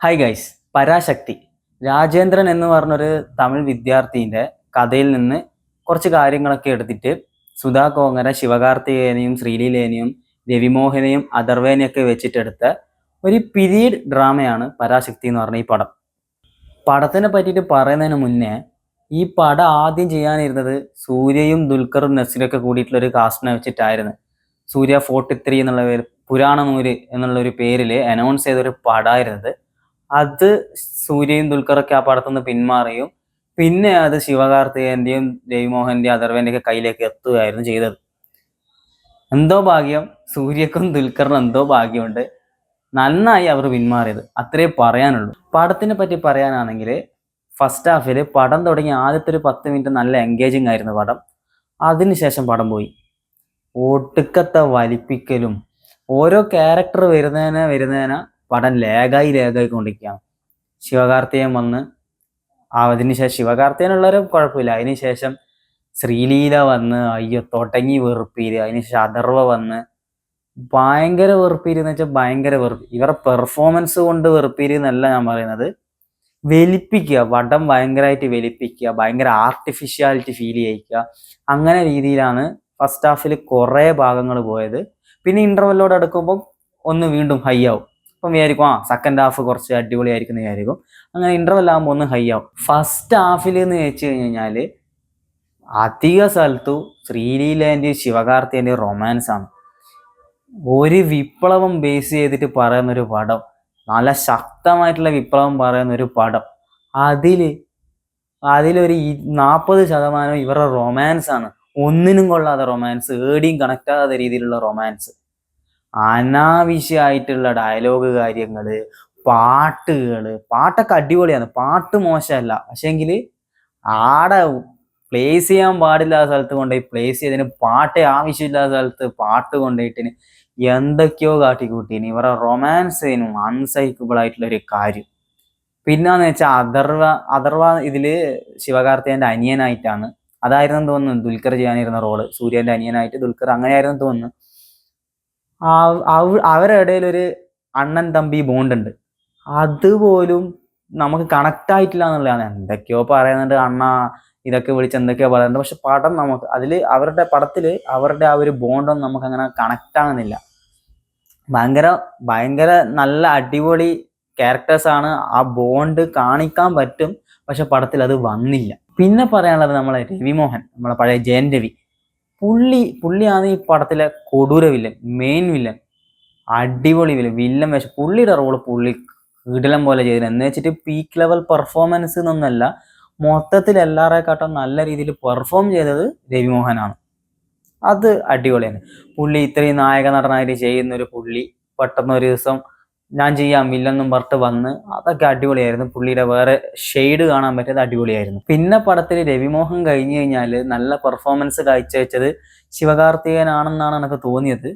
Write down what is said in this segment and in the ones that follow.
Hi guys, പരാശക്തി രാജേന്ദ്രൻ എന്ന് പറഞ്ഞൊരു തമിഴ് വിദ്യാർത്ഥിന്റെ കഥയിൽ നിന്ന് കുറച്ച് കാര്യങ്ങളൊക്കെ എടുത്തിട്ട് സുധാ കോങ്ങര, ശിവകാർത്തികേയനെയും ശ്രീലീലേനെയും രവിമോഹനെയും അഥർവേനെയൊക്കെ വെച്ചിട്ടെടുത്ത ഒരു പീരീഡ് ഡ്രാമയാണ് പരാശക്തി എന്ന് പറഞ്ഞ ഈ പടം. പടത്തിനെ പറ്റിയിട്ട് പറയുന്നതിന് മുന്നേ ഈ പടം ആദ്യം ചെയ്യാനിരുന്നത് സൂര്യയും ദുൽഖറും നസീറൊക്കെ കൂടിയിട്ടുള്ള ഒരു കാസ്റ്റിനെ വെച്ചിട്ടായിരുന്നു. സൂര്യ 43 എന്നുള്ള പേര്, പുരാണനൂര് എന്നുള്ള ഒരു പേരിൽ അനൗൺസ് ചെയ്തൊരു പടമായിരുന്നത്. അത് സൂര്യയും ദുൽഖറൊക്കെ ആ പടത്തുനിന്ന് പിന്മാറിയും പിന്നെ അത് ശിവകാർത്തികേയന്റെയും രവിമോഹന്റെയും അഥർവേന്റെ ഒക്കെ കയ്യിലേക്ക് എത്തുകയായിരുന്നു ചെയ്തത്. എന്തോ ഭാഗ്യം, സൂര്യക്കും ദുൽഖറിനും എന്തോ ഭാഗ്യമുണ്ട്, നന്നായി അവർ പിന്മാറിയത്, അത്രേ പറയാനുള്ളൂ. പടത്തിനെ പറ്റി പറയാനാണെങ്കിൽ ഫസ്റ്റ് ഹാഫിൽ പടം തുടങ്ങി ആദ്യത്തെ ഒരു 10 മിനിറ്റ് നല്ല എൻഗേജിങ് ആയിരുന്നു പടം. അതിനുശേഷം പടം പോയി. ഒടുക്കത്തെ വലിപ്പിക്കലും ഓരോ ക്യാരക്ടർ വരുന്നതിനെ പടം ലേഗായി കൊണ്ടിരിക്കുകയാണ്. ശിവകാർത്തികൻ വന്ന് അതിനുശേഷം ശിവകാർത്തികനുള്ളവരും കുഴപ്പമില്ല. അതിനുശേഷം ശ്രീലീല വന്ന് അയ്യോ തുടങ്ങി വെറുപ്പീര്. അതിനുശേഷം അഥർവ വന്ന് ഭയങ്കര വെറുപ്പീര് എന്ന് വെച്ചാൽ ഭയങ്കര വെറുപ്പ്. ഇവരുടെ പെർഫോമൻസ് കൊണ്ട് വെറുപ്പീര് എന്നല്ല ഞാൻ പറയുന്നത്, വലിപ്പിക്കുക, വടം ഭയങ്കരമായിട്ട് വലിപ്പിക്കുക, ഭയങ്കര ആർട്ടിഫിഷ്യാലിറ്റി ഫീൽ ചെയ്യിക്കുക. അങ്ങനെ രീതിയിലാണ് ഫസ്റ്റ് ഹാഫിൽ കുറേ ഭാഗങ്ങൾ പോയത്. പിന്നെ ഇന്റർവെല്ലോട് അടുക്കുമ്പോൾ ഒന്ന് വീണ്ടും ഹൈ ആവും. അപ്പം വിചാരിക്കും സെക്കൻഡ് ഹാഫ് കുറച്ച് അടിപൊളിയായിരിക്കും എന്ന് വിചാരിക്കും. അങ്ങനെ ഇന്റർവെൽ ആകുമ്പോൾ ഒന്ന് ഹൈ ആവും. ഫസ്റ്റ് ഹാഫിൽ എന്ന് വെച്ച് കഴിഞ്ഞാൽ അധിക സ്ഥലത്തും ശ്രീലീലേന്റെയും ശിവകാർത്തികേന്റെയും റൊമാൻസ് ആണ്. ഒരു വിപ്ലവം ബേസ് ചെയ്തിട്ട് പറയുന്നൊരു പടം, നല്ല ശക്തമായിട്ടുള്ള വിപ്ലവം പറയുന്നൊരു പടം, അതിലൊരു 40% ഇവരുടെ റൊമാൻസ് ആണ്. ഒന്നിനും കൊള്ളാത്ത റൊമാൻസ്, ഏടിയും കണക്ട് ആകാത്ത രീതിയിലുള്ള റൊമാൻസ്, അനാവശ്യമായിട്ടുള്ള ഡയലോഗ് കാര്യങ്ങള്, പാട്ടൊക്കെ അടിപൊളിയാണ്, പാട്ട് മോശമല്ല. പക്ഷെങ്കിൽ ആടെ പ്ലേസ് ചെയ്യാൻ പാടില്ലാത്ത സ്ഥലത്ത് കൊണ്ടുപോയി പ്ലേസ് ചെയ്തതിന്, പാട്ടേ ആവശ്യമില്ലാത്ത സ്ഥലത്ത് പാട്ട് കൊണ്ടുപോയിട്ടിന് എന്തൊക്കെയോ കാട്ടിക്കൂട്ടിന്. ഇവരുടെ റൊമാൻസിനും അൺസൈക്കബിൾ ആയിട്ടുള്ള ഒരു കാര്യം. പിന്നെന്ന് വെച്ചാൽ അഥർവ ഇതില് ശിവകാർത്തികന്റെ അനിയനായിട്ടാണ്. അതായിരുന്നു തോന്നുന്നു ദുൽഖർ ചെയ്യാനിരുന്ന റോള്, സൂര്യന്റെ അനിയനായിട്ട് ദുൽഖർ, അങ്ങനെയായിരുന്നു തോന്നുന്നു. അവരുടെ ഇടയിൽ ഒരു അണ്ണൻ തമ്പി ബോണ്ട് ഉണ്ട്, അതുപോലും നമുക്ക് കണക്ട് ആയിട്ടില്ല എന്നുള്ളതാണ്. എന്തൊക്കെയോ പറയുന്നുണ്ട്, അണ്ണ ഇതൊക്കെ വിളിച്ച് എന്തൊക്കെയോ പറയുന്നുണ്ട്, പക്ഷെ പടം നമുക്ക് അതില് അവരുടെ പടത്തില് അവരുടെ ആ ഒരു ബോണ്ടൊന്നും നമുക്ക് അങ്ങനെ കണക്ട് ആകുന്നില്ല. ഭയങ്കര നല്ല അടിപൊളി ക്യാരക്ടേഴ്സ് ആണ്, ആ ബോണ്ട് കാണിക്കാൻ പറ്റും, പക്ഷെ പടത്തിൽ അത് വന്നില്ല. പിന്നെ പറയാനുള്ളത് നമ്മളെ രവിമോഹൻ, നമ്മളെ പഴയ ജയൻ രവി. പുള്ളിയാണ് ഈ പടത്തിലെ കൊടൂര വില്ലൻ, മെയിൻ വില്ലൻ, അടിപൊളി വില്ലൻ വേഷം. പുള്ളിയുടെ റോള് പുള്ളി കിടിലം പോലെ ചെയ്തിരുന്നു. എന്ന് വെച്ചിട്ട് പീക്ക് ലെവൽ പെർഫോമൻസ് എന്നൊന്നല്ല, മൊത്തത്തിൽ എല്ലാവരെക്കാട്ടും നല്ല രീതിയിൽ പെർഫോം ചെയ്തത് രവിമോഹനാണ്. അത് അടിപൊളിയാണ്. പുള്ളി ഇത്രയും നായക നടനായിട്ട് ചെയ്യുന്നൊരു പുള്ളി പെട്ടെന്ന് ഒരു ദിവസം ഞാൻ ചെയ്യാം വില്ലെന്നും പറഞ്ഞിട്ട് വന്ന്, അതൊക്കെ അടിപൊളിയായിരുന്നു. പുള്ളിയുടെ വേറെ ഷെയ്ഡ് കാണാൻ പറ്റിയത് അടിപൊളിയായിരുന്നു. പിന്നെ പടത്തിൽ രവിമോഹൻ കഴിഞ്ഞു കഴിഞ്ഞാൽ നല്ല പെർഫോമൻസ് കാഴ്ചവെച്ചത് ശിവകാർത്തികനാണെന്നാണ് എനിക്ക് തോന്നിയത്.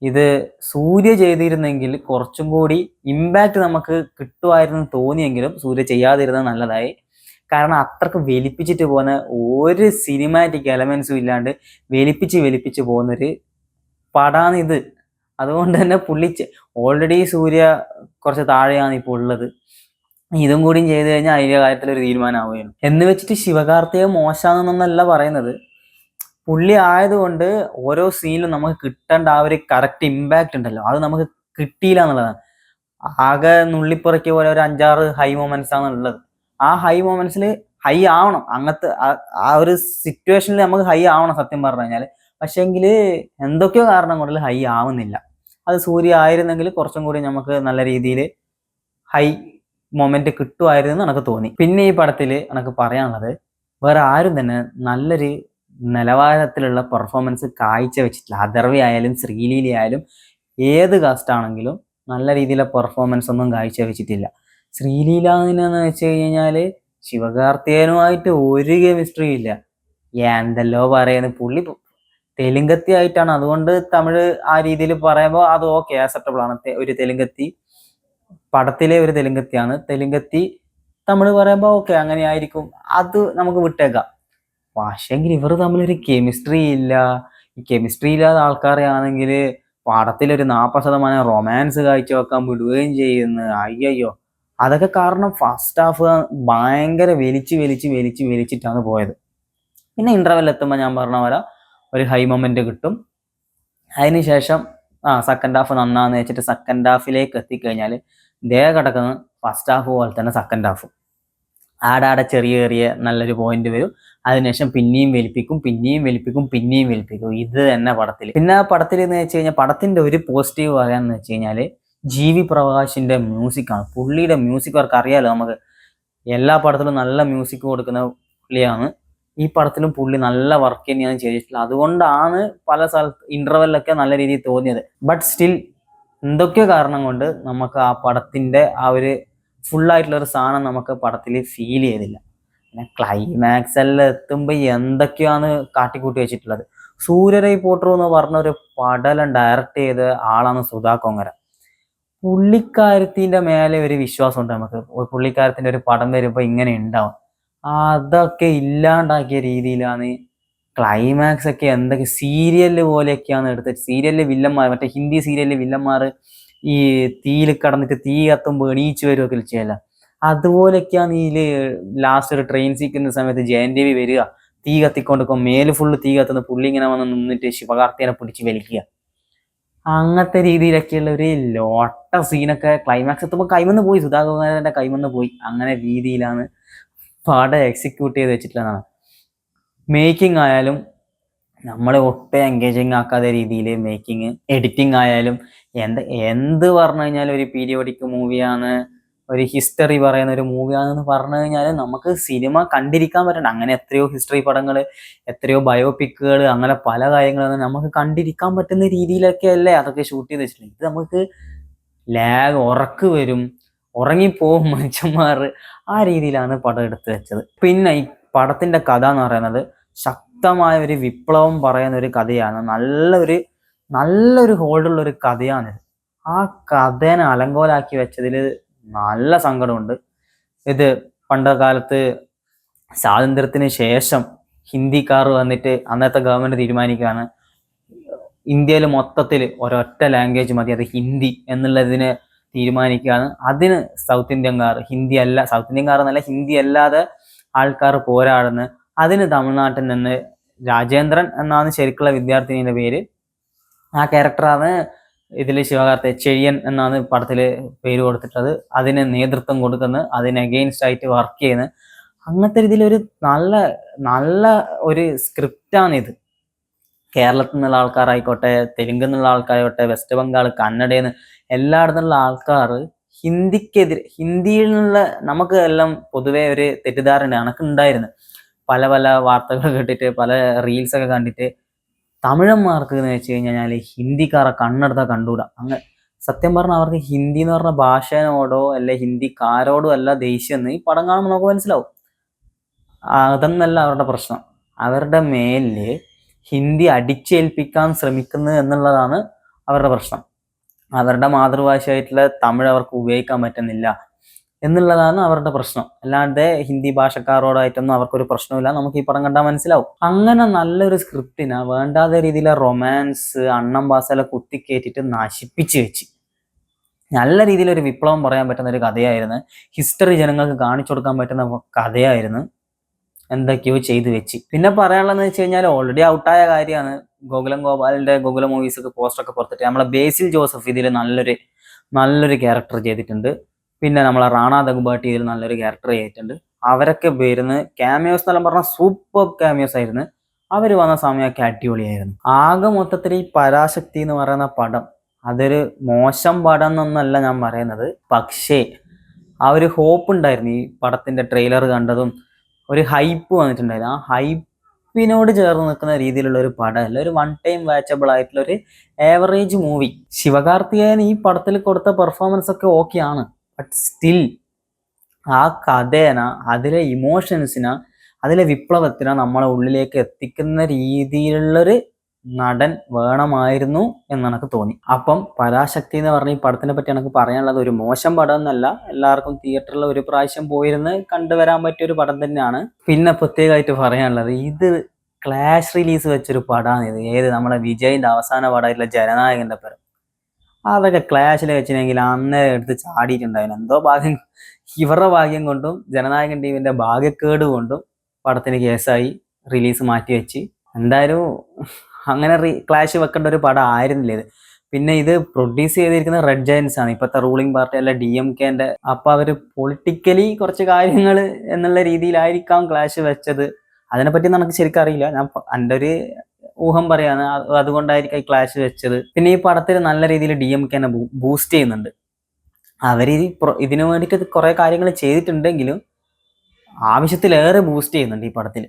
ഇത് സൂര്യ ചെയ്തിരുന്നെങ്കിൽ കുറച്ചും കൂടി ഇമ്പാക്റ്റ് നമുക്ക് കിട്ടുമായിരുന്നു തോന്നിയെങ്കിലും സൂര്യ ചെയ്യാതിരുന്നത് നല്ലതായി. കാരണം അത്രക്ക് വലിപ്പിച്ചിട്ട് പോകുന്ന, ഒരു സിനിമാറ്റിക് എലമെന്റ്സും ഇല്ലാണ്ട് വലിപ്പിച്ച് പോകുന്നൊരു പടാണ് ഇത്. അതുകൊണ്ട് തന്നെ പുള്ളി ഓൾറെഡി സൂര്യ കുറച്ച് താഴെയാണ് ഇപ്പോൾ ഉള്ളത്, ഇതും കൂടിയും ചെയ്ത് കഴിഞ്ഞാൽ അതിന്റെ കാര്യത്തിൽ ഒരു തീരുമാനമാവുകയാണ്. എന്ന് വെച്ചിട്ട് ശിവകാർത്തിക മോശമാണെന്നല്ല പറയുന്നത്, പുള്ളി ആയതുകൊണ്ട് ഓരോ സീനിലും നമുക്ക് കിട്ടേണ്ട ആ ഒരു കറക്റ്റ് ഇമ്പാക്റ്റ് ഉണ്ടല്ലോ, അത് നമുക്ക് കിട്ടിയില്ല എന്നുള്ളതാണ്. ആകെ നുള്ളിപ്പുറക്കിയ പോലെ ഒരു 5-6 ഹൈ മൊമെന്റ്സ് ആണ് ഉള്ളത്. ആ ഹൈ മൊമെന്റ്സിൽ ഹൈ ആവണം, അങ്ങനത്തെ ആ ഒരു സിറ്റുവേഷനിൽ നമുക്ക് ഹൈ ആവണം സത്യം പറഞ്ഞു കഴിഞ്ഞാൽ. പക്ഷെങ്കിൽ എന്തൊക്കെയോ കാരണം കൊണ്ട് ഹൈ ആവുന്നില്ല. അത് സൂര്യ ആയിരുന്നെങ്കിൽ കുറച്ചും കൂടി നമുക്ക് നല്ല രീതിയിൽ ഹൈ മൊമെന്റ് കിട്ടുമായിരുന്നു എനിക്ക് തോന്നി. പിന്നെ ഈ പടത്തിൽ എനിക്ക് പറയാനുള്ളത്, വേറെ ആരും തന്നെ നല്ലൊരു നിലവാരത്തിലുള്ള പെർഫോമൻസ് കാഴ്ചവെച്ചിട്ടില്ല. അഥർവ ആയാലും ശ്രീലീല ആയാലും ഏത് കാസ്റ്റ് ആണെങ്കിലും നല്ല രീതിയിലുള്ള പെർഫോമൻസ് ഒന്നും കാഴ്ചവെച്ചിട്ടില്ല. ശ്രീലീല എന്ന് വെച്ച് കഴിഞ്ഞാൽ ശിവകാർത്തികനുമായിട്ട് ഒരു കെമിസ്ട്രി ഇല്ല. എന്തല്ലോ പറയുന്നത്, പുള്ളി തെലുങ്കത്തി ആയിട്ടാണ്, അതുകൊണ്ട് തമിഴ് ആ രീതിയിൽ പറയുമ്പോൾ അത് ഓക്കെ, ആക്സെപ്റ്റബിൾ ആണ്. ഒരു തെലുങ്കത്തി, പടത്തിലെ ഒരു തെലുങ്കത്തിയാണ്, തെലുങ്കത്തി തമിഴ് പറയുമ്പോൾ ഓക്കെ, അങ്ങനെ ആയിരിക്കും, അത് നമുക്ക് വിട്ടേക്കാം. പക്ഷെങ്കിൽ ഇവർ തമ്മിലൊരു കെമിസ്ട്രി ഇല്ല. ഈ കെമിസ്ട്രി ഇല്ലാത്ത ആൾക്കാരെ ആണെങ്കിൽ പടത്തിലൊരു 40% റൊമാൻസ് കാഴ്ചവെക്കാൻ വിടുകയും ചെയ്യുന്നു. അയ്യോ, അതൊക്കെ കാരണം ഫസ്റ്റ് ഹാഫ് ഭയങ്കര വലിച്ചിട്ടാണ് പോയത്. പിന്നെ ഇന്റർവെൽ എത്തുമ്പോൾ ഞാൻ പറഞ്ഞ പോലെ ഒരു ഹൈ മൊമെന്റ് കിട്ടും. അതിനുശേഷം സെക്കൻഡ് ഹാഫ് നന്നാന്ന് വെച്ചിട്ട് സെക്കൻഡ് ഹാഫിലേക്ക് എത്തിക്കഴിഞ്ഞാൽ ഇതേ കിടക്കുന്ന ഫസ്റ്റ് ഹാഫ് പോലെ തന്നെ സെക്കൻഡ് ഹാഫ് ആടാടെ ചെറിയ നല്ലൊരു പോയിന്റ് വരും. അതിനുശേഷം പിന്നെയും വലിപ്പിക്കും. ഇത് തന്നെ പടത്തിൽ. പിന്നെ ആ പടത്തിൽ എന്ന് വെച്ച് കഴിഞ്ഞാൽ പടത്തിന്റെ ഒരു പോസിറ്റീവ് പറയാന്ന് വെച്ച് കഴിഞ്ഞാൽ ജി.വി. പ്രകാശിന്റെ മ്യൂസിക്കാണ്. പുള്ളിയുടെ മ്യൂസിക് വർക്ക് അറിയാലോ നമുക്ക്, എല്ലാ പടത്തിലും നല്ല മ്യൂസിക് കൊടുക്കുന്ന പുള്ളിയാണ്. ഈ പടത്തിലും പുള്ളി നല്ല വർക്ക് തന്നെയാണ് ചെയ്തിട്ടുള്ളത്. അതുകൊണ്ടാണ് പല സ്ഥലത്ത് ഇന്റർവെല്ലൊക്കെ നല്ല രീതിയിൽ തോന്നിയത്. ബട്ട് സ്റ്റിൽ എന്തൊക്കെയോ കാരണം കൊണ്ട് നമുക്ക് ആ പടത്തിന്റെ ആ ഒരു ഫുള്ളായിട്ടുള്ള ഒരു സാധനം നമുക്ക് പടത്തിൽ ഫീൽ ചെയ്തില്ല. പിന്നെ ക്ലൈമാക്സ് എല്ലാം എത്തുമ്പോൾ എന്തൊക്കെയാണ് കാട്ടിക്കൂട്ടി വെച്ചിട്ടുള്ളത്. സൂര്യരൈ പോട്ടർ എന്ന് പറഞ്ഞ ഒരു പടം ഡയറക്റ്റ് ചെയ്ത ആളാണ് സുധാ കൊങ്ങര. പുള്ളിക്കാരത്തിന്റെ മേലെ ഒരു വിശ്വാസമുണ്ട് നമുക്ക്. പുള്ളിക്കാരത്തിന്റെ ഒരു പടം വരുമ്പോൾ ഇങ്ങനെ ഉണ്ടാവും. അതൊക്കെ ഇല്ലാണ്ടാക്കിയ രീതിയിലാണ് ക്ലൈമാക്സ് ഒക്കെ. എന്തൊക്കെ സീരിയല് പോലെയൊക്കെയാണ് എടുത്തത്. സീരിയലിലെ വില്ലന്മാർ, മറ്റേ ഹിന്ദി സീരിയലിലെ വില്ലന്മാർ ഈ തീയിൽ കടന്നിട്ട് തീ കത്തുമ്പോൾ എണീച്ചു വരുമൊക്കെ ചെയ്യല്ല, അതുപോലെയൊക്കെയാണ് ഇതില് ലാസ്റ്റ് ഒരു ട്രെയിൻ സീക്കുന്ന സമയത്ത് ജയന്റവി വരിക, തീ കത്തിക്കൊണ്ടിരിക്കും, മേല് ഫുള്ള് തീ കത്തുന്ന പുള്ളി ഇങ്ങനെ വന്ന് നിന്നിട്ട് ശിവകാർത്തികനെ പിടിച്ച് വലിക്കുക. അങ്ങനത്തെ രീതിയിലൊക്കെയുള്ള ഒരു ലോട്ട സീനൊക്കെ ക്ലൈമാക്സ് എത്തുമ്പോൾ കൈമന്ന് പോയി, സുധാകരന്റെ കൈമന്ന് പോയി. അങ്ങനെ രീതിയിലാണ് പടം എക്സിക്യൂട്ട് ചെയ്ത് വെച്ചിട്ടുള്ളതാണ്. മേക്കിംഗ് ആയാലും നമ്മളെ ഒട്ടും എൻഗേജിങ് ആക്കാത്ത രീതിയിൽ മേക്കിംഗ്, എഡിറ്റിംഗ് ആയാലും എന്ത് പറഞ്ഞു കഴിഞ്ഞാലും ഒരു പീരിയോഡിക് മൂവിയാണ്, ഒരു ഹിസ്റ്ററി പറയുന്ന ഒരു മൂവിയാണെന്ന് പറഞ്ഞു കഴിഞ്ഞാൽ നമുക്ക് സിനിമ കണ്ടിരിക്കാൻ പറ്റണം. അങ്ങനെ എത്രയോ ഹിസ്റ്ററി പടങ്ങൾ, എത്രയോ ബയോപിക്കുകൾ, അങ്ങനെ പല കാര്യങ്ങളും നമുക്ക് കണ്ടിരിക്കാൻ പറ്റുന്ന രീതിയിലൊക്കെ അല്ലേ അതൊക്കെ ഷൂട്ട് ചെയ്ത് വെച്ചിട്ടുണ്ട്. ഇത് നമുക്ക് ലാഗ്, ഉറക്ക് വരും, ഉറങ്ങിപ്പോവും മനുഷ്യന്മാർ. ആ രീതിയിലാണ് പടം എടുത്തു വെച്ചത്. പിന്നെ ഈ പടത്തിന്റെ കഥ എന്ന് പറയുന്നത് ശക്തമായ ഒരു വിപ്ലവം പറയുന്ന ഒരു കഥയാണ്. നല്ലൊരു ഹോൾഡുള്ള ഒരു കഥയാണിത്. ആ കഥേനെ അലങ്കോലാക്കി വെച്ചതിൽ നല്ല സങ്കടമുണ്ട്. ഇത് പണ്ട കാലത്ത് സ്വാതന്ത്ര്യത്തിന് ശേഷം ഹിന്ദിക്കാർ വന്നിട്ട് അന്നത്തെ ഗവൺമെന്റ് തീരുമാനിക്കുകയാണ് ഇന്ത്യയിൽ മൊത്തത്തിൽ ഒരൊറ്റ ലാംഗ്വേജ് മതി, അത് ഹിന്ദി എന്നുള്ളതിന് തീരുമാനിക്കുകയാണ്. അതിന് സൗത്ത് ഇന്ത്യൻകാർ, ഹിന്ദി അല്ലാതെ ആൾക്കാർ പോരാടുന്നു. അതിന് തമിഴ്നാട്ടിൽ നിന്ന് രാജേന്ദ്രൻ എന്നാണ് ശരിക്കുള്ള വിദ്യാർത്ഥിനിയുടെ പേര്. ആ ക്യാരക്ടറാണ് ഇതിൽ ശിവകാർത്തി, ചെഴിയൻ എന്നാണ് പടത്തിൽ പേര് കൊടുത്തിട്ടത്. അതിന് നേതൃത്വം കൊടുക്കുന്നത്, അതിന് അഗെയിൻസ്റ്റ് ആയിട്ട് വർക്ക് ചെയ്യുന്നത്. അങ്ങനത്തെ രീതിയിലൊരു നല്ല ഒരു സ്ക്രിപ്റ്റാണിത്. കേരളത്തിൽ നിന്നുള്ള ആൾക്കാരായിക്കോട്ടെ, തെലുങ്കിൽ നിന്നുള്ള ആൾക്കാരായിക്കോട്ടെ, വെസ്റ്റ് ബംഗാൾ, കന്നഡയിൽ നിന്ന് എല്ലായിടത്തു നിന്നുള്ള ആൾക്കാർ ഹിന്ദിയിൽ നിന്നുള്ള നമുക്ക് എല്ലാം പൊതുവെ ഒരു തെറ്റിദ്ധാരണ കണക്കുണ്ടായിരുന്നു. പല വാർത്തകൾ കേട്ടിട്ട്, പല റീൽസൊക്കെ കണ്ടിട്ട് തമിഴന്മാർക്ക് എന്ന് വെച്ച് കഴിഞ്ഞാൽ ഹിന്ദിക്കാരെ കണ്ണെടുത്താൽ കണ്ടുകൂടാ. സത്യം പറഞ്ഞാൽ അവർക്ക് ഹിന്ദി എന്ന് പറഞ്ഞ ഭാഷയോടോ അല്ലെ ഹിന്ദിക്കാരോടോ അല്ല ദേഷ്യം എന്ന് ഈ പടം കാണുമ്പോൾ നമുക്ക് മനസ്സിലാവും. അതൊന്നല്ല അവരുടെ പ്രശ്നം. അവരുടെ മേലില് ഹിന്ദി അടിച്ചേൽപ്പിക്കാൻ ശ്രമിക്കുന്നു എന്നുള്ളതാണ് അവരുടെ പ്രശ്നം. അവരുടെ മാതൃഭാഷയായിട്ടുള്ള തമിഴ് അവർക്ക് ഉപയോഗിക്കാൻ പറ്റുന്നില്ല എന്നുള്ളതാണ് അവരുടെ പ്രശ്നം. അല്ലാതെ ഹിന്ദി ഭാഷക്കാരോടായിട്ടൊന്നും അവർക്കൊരു പ്രശ്നമില്ല. നമുക്ക് ഈ പടം കണ്ടാൽ മനസ്സിലാവും. അങ്ങനെ നല്ലൊരു സ്ക്രിപ്റ്റിനെ വേണ്ടാത്ത രീതിയിലെ റൊമാൻസ്, അണ്ണം പാസല കുത്തിക്കേറ്റിട്ട് നശിപ്പിച്ച് വെച്ച് നല്ല രീതിയിലൊരു വിപ്ലവം പറയാൻ പറ്റുന്ന ഒരു കഥയായിരുന്നു. ഹിസ്റ്ററി ജനങ്ങൾക്ക് കാണിച്ചു കൊടുക്കാൻ പറ്റുന്ന കഥയായിരുന്നു. എന്തൊക്കെയോ ചെയ്തു വെച്ച്. പിന്നെ പറയാനുള്ളതെന്ന് വെച്ച് കഴിഞ്ഞാൽ ഓൾറെഡി ഔട്ടായ കാര്യമാണ്. ഗോകുലം ഗോപാലിന്റെ ഗോകുലം മൂവീസ് ഒക്കെ പോസ്റ്ററൊക്കെ പുറത്തിട്ട് നമ്മളെ ബേസിൽ ജോസഫ് ഇതിൽ നല്ലൊരു ക്യാരക്ടർ ചെയ്തിട്ടുണ്ട്. പിന്നെ നമ്മളെ റാണ ദഗ്ബാട്ടി ഇതിൽ നല്ലൊരു ക്യാരക്ടർ ചെയ്തിട്ടുണ്ട്. അവരൊക്കെ വരുന്ന ക്യാമിയോസ് എന്നെല്ലാം പറഞ്ഞാൽ സൂപ്പർ ക്യാമിയോസ് ആയിരുന്നു. അവർ വന്ന സമയമൊക്കെ അടിപൊളിയായിരുന്നു. ആകെ മൊത്തത്തിൽ ഈ പരാശക്തി എന്ന് പറയുന്ന പടം അതൊരു മോശം പടം എന്നൊന്നല്ല ഞാൻ പറയുന്നത്. പക്ഷേ ആ ഒരു ഹോപ്പ് ഉണ്ടായിരുന്നു. ഈ പടത്തിന്റെ ട്രെയിലർ കണ്ടതും ഒരു ഹൈപ്പ് വന്നിട്ടുണ്ടായിരുന്നു. ആ ഹൈപ്പിനോട് ചേർന്ന് നിൽക്കുന്ന രീതിയിലുള്ള ഒരു പടമല്ല, ഒരു വൺ ടൈം വാച്ചബിൾ ആയിട്ടുള്ള ഒരു ആവറേജ് മൂവി. ശിവകാർത്തികേയൻ ഈ പടത്തിൽ കൊടുത്ത പെർഫോമൻസ് ഒക്കെ ഓക്കെ ആണ്. ബട്ട് സ്റ്റിൽ ആ കഥേന, അതിലെ ഇമോഷൻസിനെ, അതിലെ വിപ്ലവത്തിനെ നമ്മളെ ഉള്ളിലേക്ക് എത്തിക്കുന്ന രീതിയിലുള്ളൊരു നടൻ വേണമായിരുന്നു എന്ന് എനിക്ക് തോന്നി. അപ്പം പരാശക്തി എന്ന് പറഞ്ഞ ഈ പടത്തിനെ പറ്റി എനിക്ക് പറയാനുള്ളത് ഒരു മോശം പടം എന്നല്ല, എല്ലാവർക്കും തിയേറ്ററിൽ ഒരു പ്രാവശ്യം പോയിരുന്ന് കണ്ടുവരാൻ പറ്റിയ ഒരു പടം തന്നെയാണ്. പിന്നെ പ്രത്യേകമായിട്ട് പറയാനുള്ളത്, ഇത് ക്ലാഷ് റിലീസ് വെച്ചൊരു പടമാണ് ഇത്. നമ്മുടെ വിജയിന്റെ അവസാന പടമായിട്ടുള്ള ജനനായകന്റെ പടം. അതൊക്കെ ക്ലാഷിൽ വെച്ചിനെങ്കിൽ അന്നേരം എടുത്ത് ചാടിയിട്ടുണ്ടായിരുന്നു. എന്തോ ഭാഗ്യം, ഇവരുടെ ഭാഗ്യം കൊണ്ടും ജനനായകൻ ടീമിന്റെ ഭാഗ്യക്കേട് കൊണ്ടും പടത്തിന് കേസായി, റിലീസ് മാറ്റി വെച്ച്. എന്തായാലും അങ്ങനെ ക്ലാഷ് വെക്കേണ്ട ഒരു പടം ആയിരുന്നില്ല ഇത്. പിന്നെ ഇത് പ്രൊഡ്യൂസ് ചെയ്തിരിക്കുന്നത് റെഡ് ജയൻസ് ആണ്, ഇപ്പോഴത്തെ റൂളിംഗ് പാർട്ടി അല്ല DMKന്റെ. അപ്പൊ അവര് പൊളിറ്റിക്കലി കുറച്ച് കാര്യങ്ങൾ എന്നുള്ള രീതിയിലായിരിക്കാം ക്ലാഷ് വെച്ചത്. അതിനെപ്പറ്റി നമുക്ക് ശരിക്കും അറിയില്ല, ഞാൻ എൻ്റെ ഒരു ഊഹം പറയാണ്. അതുകൊണ്ടായിരിക്കും ഈ ക്ലാഷ് വെച്ചത്. പിന്നെ ഈ പടത്തിൽ നല്ല രീതിയിൽ DMKനെ ബൂസ്റ്റ് ചെയ്യുന്നുണ്ട്. അവര് ഇതിനു വേണ്ടിയിട്ട് കുറെ കാര്യങ്ങൾ ചെയ്തിട്ടുണ്ടെങ്കിലും ആവശ്യത്തിലേറെ ബൂസ്റ്റ് ചെയ്യുന്നുണ്ട് ഈ പടത്തിൽ.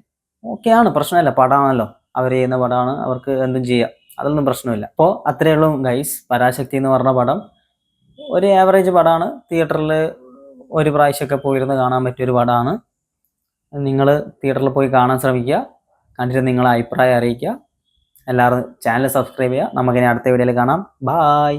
ഓക്കെയാണ്, പ്രശ്നമല്ല, പടമാണല്ലോ, അവർ ചെയ്യുന്ന പടമാണ്, അവർക്ക് എന്തും ചെയ്യാം, അതൊന്നും പ്രശ്നമില്ല. അപ്പോൾ അത്രയേ ഉള്ളൂ ഗൈസ്. പരാശക്തി എന്ന് പറഞ്ഞ പടം ഒരു ആവറേജ് പടമാണ്. തിയേറ്ററിൽ ഒരു പ്രാവശ്യമൊക്കെ പോയിരുന്ന് കാണാൻ പറ്റിയൊരു പടമാണ്. നിങ്ങൾ തിയേറ്ററിൽ പോയി കാണാൻ ശ്രമിക്കുക, കണ്ടിട്ട് നിങ്ങളെ അഭിപ്രായം അറിയിക്കുക. എല്ലാവരും ചാനൽ സബ്സ്ക്രൈബ് ചെയ്യുക. നമുക്കിനി അടുത്ത വീഡിയോയിൽ കാണാം. ബായ്.